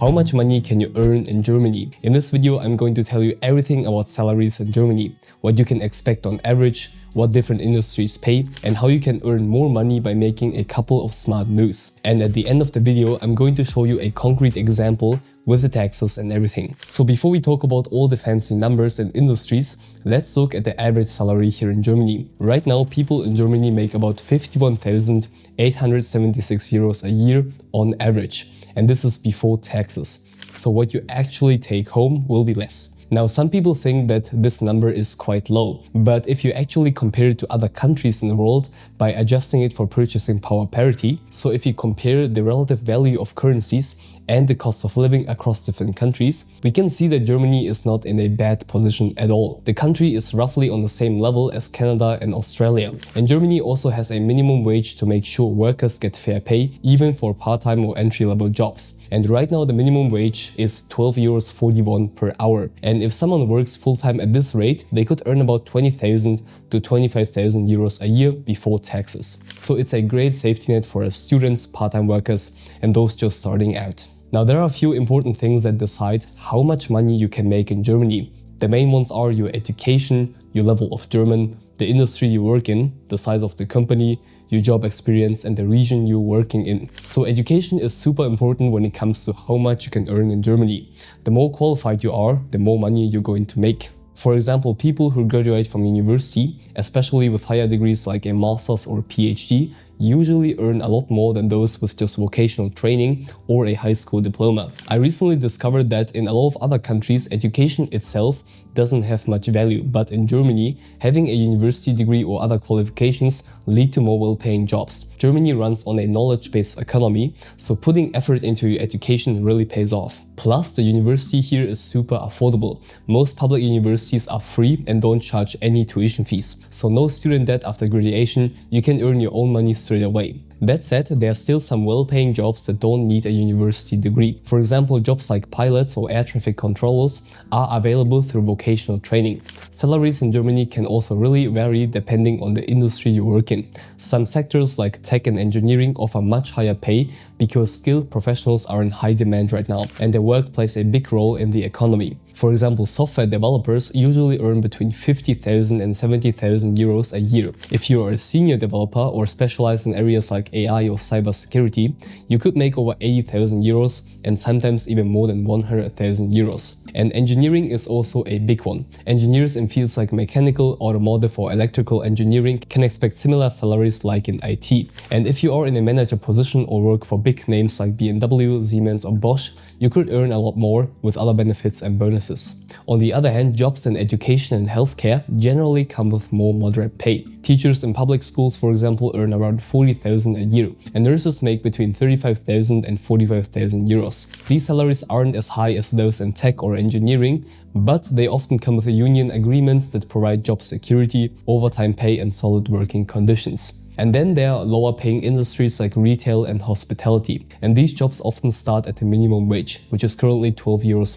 How much money can you earn in Germany? In this video, I'm going to tell you everything about salaries in Germany, what you can expect on average, what different industries pay, and how you can earn more money by making a couple of smart moves. And at the end of the video, I'm going to show you a concrete example with the taxes and everything. So before we talk about all the fancy numbers and industries, let's look at the average salary here in Germany. Right now, people in Germany make about 51,876 euros a year on average. And this is before taxes. So what you actually take home will be less. Now, some people think that this number is quite low, but if you actually compare it to other countries in the world by adjusting it for purchasing power parity, so if you compare the relative value of currencies and the cost of living across different countries, we can see that Germany is not in a bad position at all. The country is roughly on the same level as Canada and Australia. And Germany also has a minimum wage to make sure workers get fair pay, even for part-time or entry-level jobs. And right now the minimum wage is 12.41 euros per hour. And if someone works full-time at this rate, they could earn about 20,000 to 25,000 euros a year before taxes. So it's a great safety net for students, part-time workers, and those just starting out. Now, there are a few important things that decide how much money you can make in Germany. The main ones are your education, your level of German, the industry you work in, the size of the company, your job experience, and the region you're working in. So education is super important when it comes to how much you can earn in Germany. The more qualified you are, the more money you're going to make. For example, people who graduate from university, especially with higher degrees like a master's or PhD, usually earn a lot more than those with just vocational training or a high school diploma. I recently discovered that in a lot of other countries, education itself doesn't have much value, but in Germany, having a university degree or other qualifications lead to more well-paying jobs. Germany runs on a knowledge-based economy, so putting effort into your education really pays off. Plus, the university here is super affordable. Most public universities are free and don't charge any tuition fees. So no student debt after graduation, you can earn your own money straight away. That said, there are still some well-paying jobs that don't need a university degree. For example, jobs like pilots or air traffic controllers are available through vocational training. Salaries in Germany can also really vary depending on the industry you work in. Some sectors like tech and engineering offer much higher pay because skilled professionals are in high demand right now, and their work plays a big role in the economy. For example, software developers usually earn between 50,000 and 70,000 euros a year. If you are a senior developer or specialize in areas like AI or cybersecurity, you could make over 80,000 euros and sometimes even more than 100,000 euros. And engineering is also a big one. Engineers in fields like mechanical, automotive or electrical engineering can expect similar salaries like in IT. And if you are in a manager position or work for big names like BMW, Siemens or Bosch, you could earn a lot more with other benefits and bonuses. On the other hand, jobs in education and healthcare generally come with more moderate pay. Teachers in public schools, for example, earn around 40,000 a year, and nurses make between 35,000 and 45,000 euros. These salaries aren't as high as those in tech or engineering, but they often come with union agreements that provide job security, overtime pay, and solid working conditions. And then there are lower paying industries like retail and hospitality. And these jobs often start at the minimum wage, which is currently 12.41 euros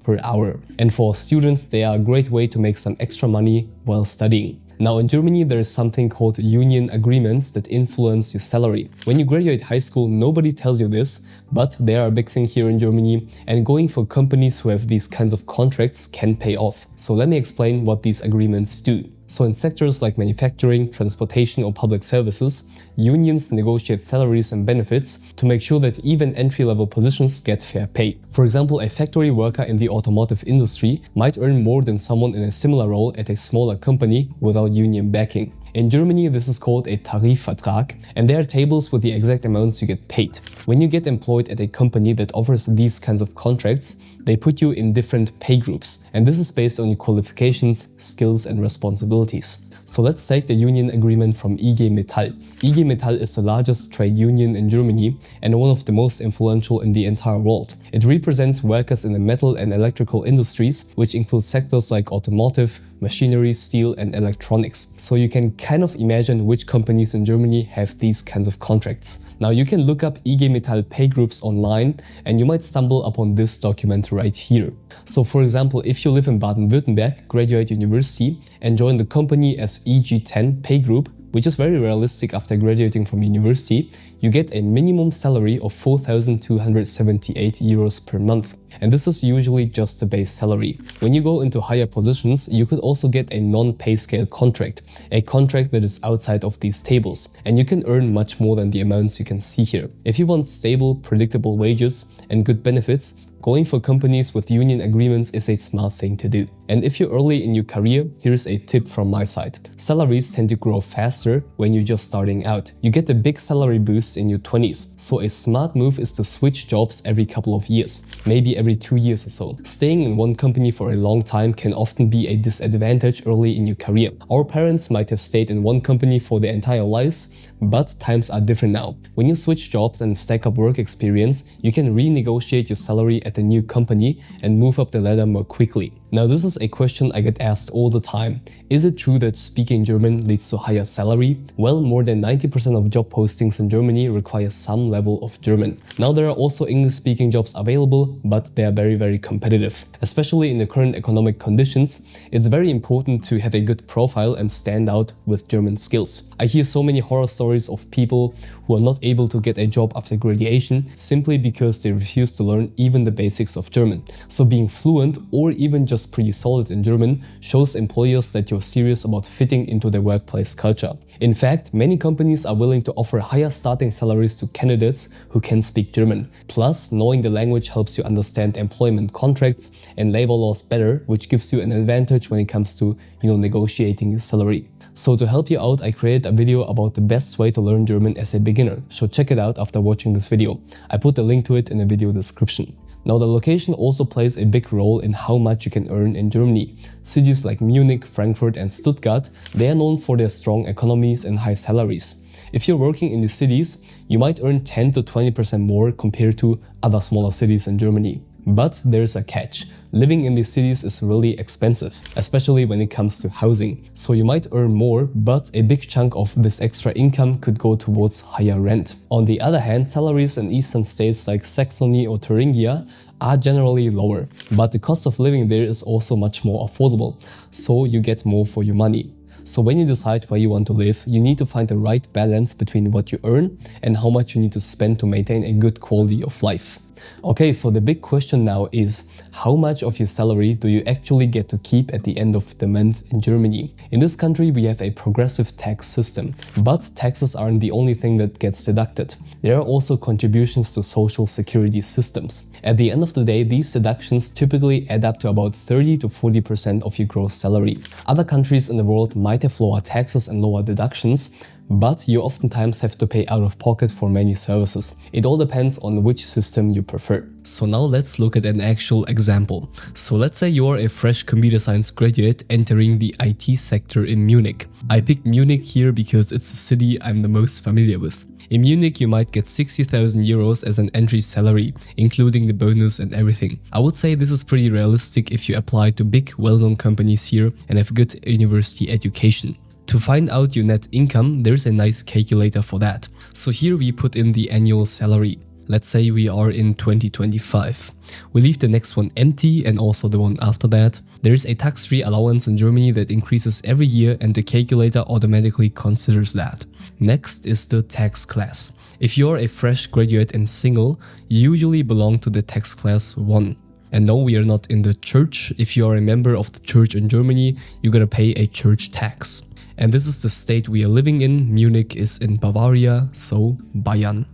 per hour. And for students, they are a great way to make some extra money while studying. Now in Germany, there is something called union agreements that influence your salary. When you graduate high school, nobody tells you this, but they are a big thing here in Germany, and going for companies who have these kinds of contracts can pay off. So let me explain what these agreements do. So in sectors like manufacturing, transportation or public services, unions negotiate salaries and benefits to make sure that even entry-level positions get fair pay. For example, a factory worker in the automotive industry might earn more than someone in a similar role at a smaller company without union backing. In Germany, this is called a Tarifvertrag, and there are tables with the exact amounts you get paid. When you get employed at a company that offers these kinds of contracts, they put you in different pay groups, and this is based on your qualifications, skills, and responsibilities. So let's take the union agreement from IG Metall. IG Metall is the largest trade union in Germany and one of the most influential in the entire world. It represents workers in the metal and electrical industries, which includes sectors like automotive, machinery, steel, and electronics. So you can kind of imagine which companies in Germany have these kinds of contracts. Now you can look up IG Metall pay groups online and you might stumble upon this document right here. So for example, if you live in Baden-Württemberg, graduate university, and join the company as EG10 pay group, which is very realistic after graduating from university, you get a minimum salary of 4,278 euros per month. And this is usually just the base salary. When you go into higher positions, you could also get a non-pay scale contract, a contract that is outside of these tables, and you can earn much more than the amounts you can see here. If you want stable, predictable wages and good benefits, going for companies with union agreements is a smart thing to do. And if you're early in your career, here's a tip from my side. Salaries tend to grow faster when you're just starting out. You get a big salary boost in your 20s, so a smart move is to switch jobs every couple of years, maybe every 2 years or so. Staying in one company for a long time can often be a disadvantage early in your career. Our parents might have stayed in one company for their entire lives, but times are different now. When you switch jobs and stack up work experience, you can renegotiate your salary at a new company and move up the ladder more quickly. Now, this is a question I get asked all the time. Is it true that speaking German leads to higher salary? Well, more than 90% of job postings in Germany require some level of German. Now, there are also English-speaking jobs available, but they are very competitive. Especially in the current economic conditions, it's very important to have a good profile and stand out with German skills. I hear so many horror stories of people who are not able to get a job after graduation simply because they refuse to learn even the basics of German. So being fluent or even just pretty solid in German shows employers that you're serious about fitting into their workplace culture. In fact, many companies are willing to offer higher starting salaries to candidates who can speak German. Plus, knowing the language helps you understand employment contracts and labor laws better, which gives you an advantage when it comes to, negotiating your salary. So to help you out, I created a video about the best way to learn German as a beginner, so check it out after watching this video. I put the link to it in the video description. Now, the location also plays a big role in how much you can earn in Germany. Cities like Munich, Frankfurt and Stuttgart, they are known for their strong economies and high salaries. If you're working in these cities, you might earn 10 to 20% more compared to other smaller cities in Germany. But there's a catch. Living in these cities is really expensive, especially when it comes to housing. So you might earn more, but a big chunk of this extra income could go towards higher rent. On the other hand, salaries in eastern states like Saxony or Thuringia are generally lower, but the cost of living there is also much more affordable, so you get more for your money. So when you decide where you want to live, you need to find the right balance between what you earn and how much you need to spend to maintain a good quality of life. Okay, so the big question now is, how much of your salary do you actually get to keep at the end of the month in Germany? In this country, we have a progressive tax system, but taxes aren't the only thing that gets deducted. There are also contributions to social security systems. At the end of the day, these deductions typically add up to about 30 to 40% of your gross salary. Other countries in the world might have lower taxes and lower deductions, but you oftentimes have to pay out of pocket for many services. It all depends on which system you prefer. So now let's look at an actual example. So let's say you're a fresh computer science graduate entering the IT sector in Munich. I picked Munich here because it's the city I'm the most familiar with. In Munich, you might get 60,000 euros as an entry salary, including the bonus and everything. I would say this is pretty realistic if you apply to big, well-known companies here and have good university education. To find out your net income, there's a nice calculator for that. So here we put in the annual salary. Let's say we are in 2025. We leave the next one empty and also the one after that. There is a tax-free allowance in Germany that increases every year and the calculator automatically considers that. Next is the tax class. If you're a fresh graduate and single, you usually belong to the tax class 1. And no, we are not in the church. If you are a member of the church in Germany, you gotta pay a church tax. And this is the state we are living in. Munich is in Bavaria, so Bayern.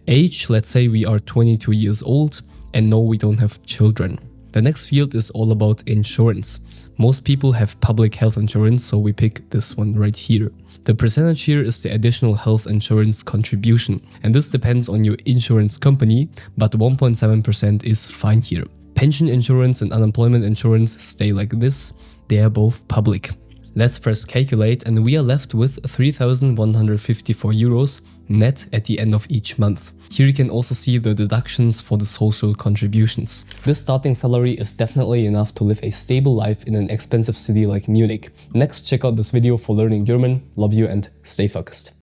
Age, let's say we are 22 years old, and no, we don't have children. The next field is all about insurance. Most people have public health insurance, so we pick this one right here. The percentage here is the additional health insurance contribution, and this depends on your insurance company, but 1.7% is fine here. Pension insurance and unemployment insurance stay like this, they are both public. Let's press calculate and we are left with 3,154 euros net at the end of each month. Here you can also see the deductions for the social contributions. This starting salary is definitely enough to live a stable life in an expensive city like Munich. Next, check out this video for learning German. Love you and stay focused.